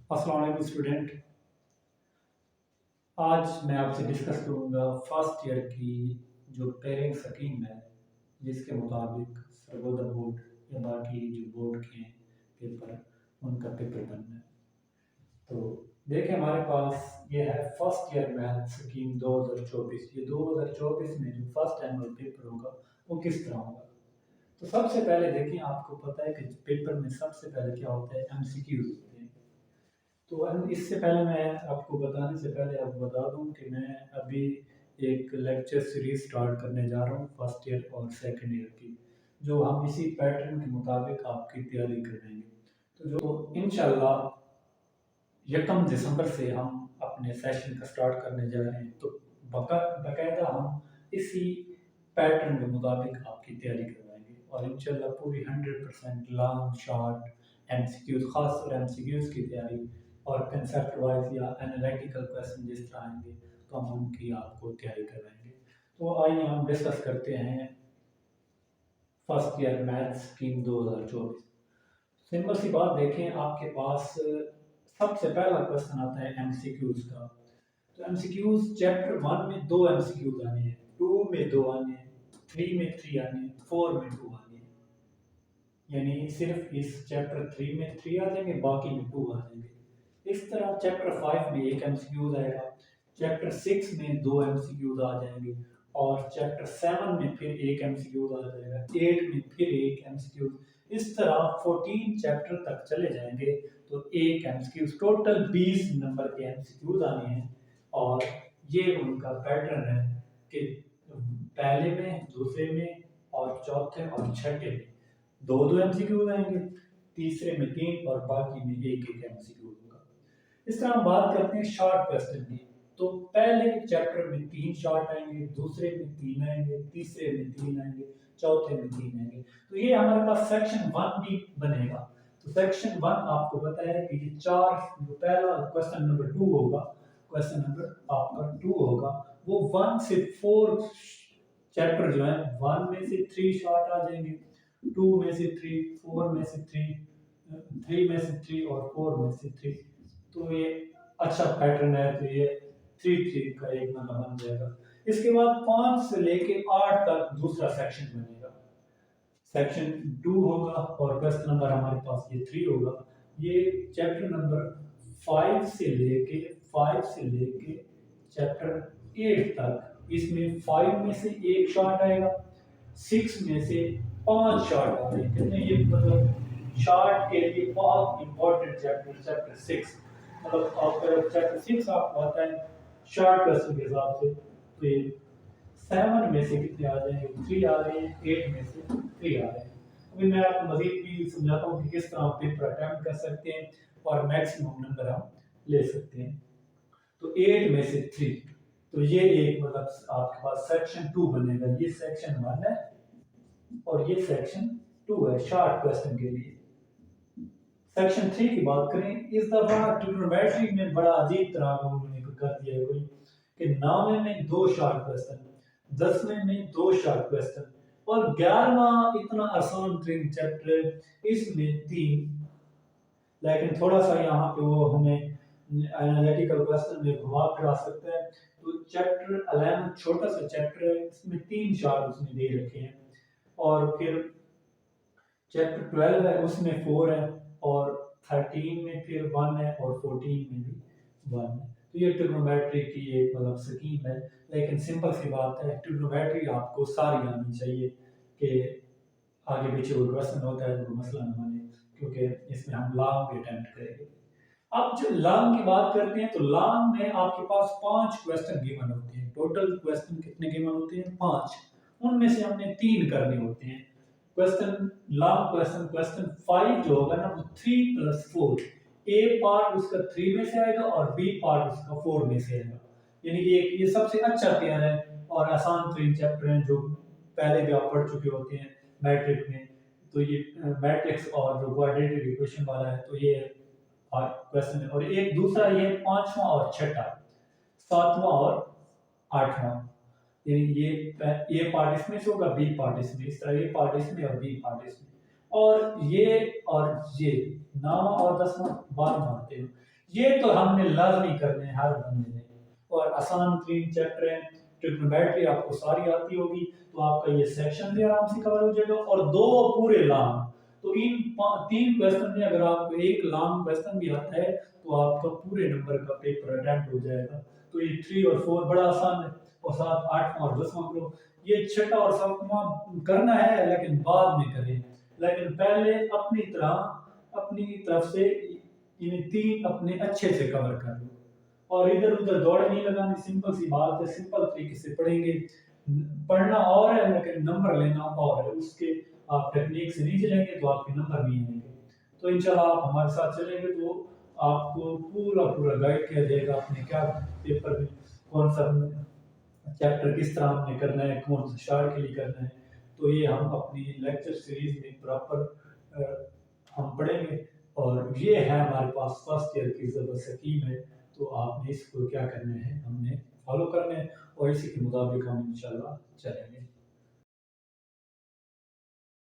अस्सलाम वालेकुम स्टूडेंट। आज मैं आपसे डिस्कस करूंगा फर्स्ट ईयर की जो पेरेंट स्कीम है, जिसके मुताबिक सर्वोदय बोर्ड या बाकी जो बोर्ड के पेपर उनका पेपर बनना है। तो देखिए हमारे पास ये है फर्स्ट ईयर मैथ स्कीम 2024। ये 2024 में जो फर्स्ट एनुअल पेपर होगा वो किस तरह होगा। तो सबसे पहले देखिए, आपको पता है कि पेपर में सबसे पहले क्या होता है, एमसीक्यूज होते हैं। तो इससे पहले मैं आपको बताने से पहले आपको बता दूं कि मैं अभी एक लेक्चर सीरीज स्टार्ट करने जा रहा हूं फर्स्ट ईयर और सेकंड ईयर की, जो हम इसी पैटर्न के मुताबिक आपकी तैयारी करवाएंगे। तो जो इंशाल्लाह 1 दिसंबर से हम अपने सेशन का स्टार्ट करने जा रहे हैं, तो बाकायदा हम इसी पैटर्न के मुताबिक आपकी तैयारी करवाएंगे और इंशाल्लाह पूरी 100% लॉन्ग शॉर्ट एमसीक्यूज, खास और एमसीक्यूज की तैयारी और कंसेप्ट वाइज या एनालिटिकल क्वेश्चन जिस तरह आएंगे तो हम उनकी आपको तैयारी करवाएंगे। तो आइए हम डिस्कस करते हैं first year maths scheme 2024। Simple सी बात देखें, आपके पास सबसे पहला क्वेश्चन आता है एमसीक्यूज का। तो एमसीक्यूज चैप्टर 1 में 2 एमसीक्यूज आने हैं, 2 में 2 आने हैं, 3 में 3 आने हैं, 4 में 2 आने हैं। यानी सिर्फ इस चैप्टर 3 में 3 आ जाएंगे, बाकी में 2 आ जाएंगे। इस तरह चैप्टर 5 में 1 एमसीक्यूज आएगा, चैप्टर 6 में 2 एमसीक्यूज आ जाएंगे और चैप्टर 7 में फिर 1 एमसीक्यूज आ जाएगा, 8 में फिर 1 एमसीक्यूज। इस तरह 14 चैप्टर तक चले जाएंगे तो 1 एमसीक्यूज, टोटल 20 नंबर के एमसीक्यूज आने हैं। और ये उनका पैटर्न है कि पहले में, दूसरे में और चौथे और छठे में 2-2 एमसीक्यूज आएंगे, तीसरे में 3 और बाकी में 1-1 एमसीक्यू होगा। इस तरह हम बात करते हैं शॉर्ट क्वेश्चन की। तो पहले चैप्टर में 3 शॉर्ट आएंगे, दूसरे में 3 आएंगे, तीसरे में 3 आएंगे, चौथे में 3 आएंगे। तो ये हमारे पास सेक्शन 1 भी बनेगा। तो सेक्शन 1 आपको पता है कि ये 4, जो पहला क्वेश्चन नंबर 2 होगा, क्वेश्चन नंबर आपका 2 होगा, वो 1 से 4 चैप्टर जो है, 1 में से 3 शॉर्ट आ जाएंगे, 2 में से 3, 4 में से 3, 3 में से 3 और 4 में से 3। तो ये अच्छा पैटर्न है। तो ये 3-3 का एक मतलब बन जाएगा। इसके बाद 5 से लेके 8 तक दूसरा सेक्शन बनेगा, सेक्शन 2 होगा और क्वेश्चन नंबर हमारे पास ये 3 होगा। ये चैप्टर नंबर 5 से लेके चैप्टर 8 तक, इसमें 5 में से 1 शॉर्ट आएगा, 6 में से 5 शॉर्ट आ रहे हैं। ये मतलब शॉर्ट के लिए बहुत इंपॉर्टेंट चैप्टर, चैप्टर 6। मतलब आपका चैप्टर 6 आपको आता है शॉर्ट क्वेश्चन के हिसाब से, तो ये 7 में से कितने आ जाएंगे, 3 आ रहे हैं, 8 में से 3 आ रहे हैं। अभी मैं आपको मजीद भी समझाता हूँ कि किस तरह आप पेपर अटेम्प्ट कर सकते हैं और मैक्सिमम नंबर हम ले सकते हैं। तो 8 में से 3, तो ये एक मतलब आपके पास सेक्शन 2 बनेगा। ये सेक्शन 1 है और ये सेक्शन 2 है शॉर्ट क्वेश्चन के लिए। सेक्शन 3 की बात करें, इस दफा ट्रिग्नोमेट्री में बड़ा अजीब तरह का उन्होंने कर दिया है कोई, कि 9वें में 2 शॉर्ट क्वेश्चन, 10वें में 2 शॉर्ट क्वेश्चन और 11वां इतना आसान ट्रिक चैप्टर, इसमें 3। लेकिन थोड़ा सा यहाँ पे वो हमें एनालिटिकल क्वेश्चन में घुमा फिरा सकता है। तो चैप्टर 11 छोटा सा चैप्टर है, इसमें 3 शॉर्ट उसने दे रखे हैं। और फिर चैप्टर 12 है, उसमें 4 है और 13 में फिर 1 है और 14 में भी 1 है। तो ये ट्रिग्नोमेट्री की एक मतलब स्कीम है। लेकिन सिंपल सी बात है, ट्रिग्नोमेट्री आपको सारी आनी चाहिए कि आगे पीछे कोई क्वेश्चन होता है तो मसला न बने, क्योंकि इसमें हम लॉन्ग भी अटेम्प्ट करेंगे। अब जब लॉन्ग की बात करते हैं तो लॉन्ग में आपके पास 5 क्वेश्चन गिवन होते हैं। टोटल क्वेश्चन कितने गिवन होते हैं, 5। उनमें से हमने 3 करने होते हैं। क्वेश्चन लॉन्ग क्वेश्चन, क्वेश्चन 5 जो होगा ना, वो 3 + 4, ए पार्ट उसका 3 में से आएगा और बी पार्ट उसका 4 में से आएगा। यानी एक ये सबसे अच्छा पेयर है और आसान 3 चैप्टर हैं जो पहले भी आप पढ़ चुके होते हैं मैट्रिक्स में। तो ये मैट्रिक्स और जो क्वाड्रेटिक इक्वेशन वाला है, तो ये क्वेश्चन है। और एक दूसरा ये 5वां और 6ठा, 7वां और 8वां। ये पार्ट इसमें से होगा, बी पार्ट इसमें, इस तरह ये पार्ट इसमें और बी पार्ट इसमें। और ये 9वां और 10वां 12वां आते हैं। ये तो हमने लाजमी करने हैं हर बंदे ने। और आसान तीन चैप्टर हैं, ट्रिग्नोमेट्री आपको सारी आती होगी, तो आपका ये सेक्शन भी आराम से कवर हो जाएगा। और दो पूरे लॉन्ग, तो इन तीन क्वेश्चन में अगर आपको एक लॉन्ग क्वेश्चन भी आता है तो आपका पूरे नंबर का पेपर अटेम्प्ट हो जाएगा। तो ये 3 और 4 बड़ा आसान है, और साथ 8वां और 10वां करो। ये छठा और 7वां करना है लेकिन बाद में करें, लेकिन पहले अपनी तरफ से इन तीन अपने अच्छे से कवर कर लो। और इधर उधर दौड़ नहीं लगानी, सिंपल सी बात है, सिंपल तरीके से पढ़ेंगे। पढ़ना और है लेकिन नंबर लेना और है, उसके आप टेक्निक से नहीं चलेंगे तो आपके नंबर नहीं आएंगे। तो इंशाल्लाह आप हमारे साथ चलेंगे तो आपको पूरा पूरा गाइड किया जाएगा आपने क्या पेपर में कौन सा चैप्टर किस तरह हमने करना है, कौन सा शार्ट के लिए करना है। तो ये हम अपनी लेक्चर सीरीज में प्रॉपर हम पढ़ेंगे। और ये है हमारे पास फर्स्ट ईयर की ज़बरदस्त स्कीम है। तो आपने इसको क्या करना है, हमने फॉलो करना है और इसी के मुताबिक हम इंशाल्लाह चलेंगे।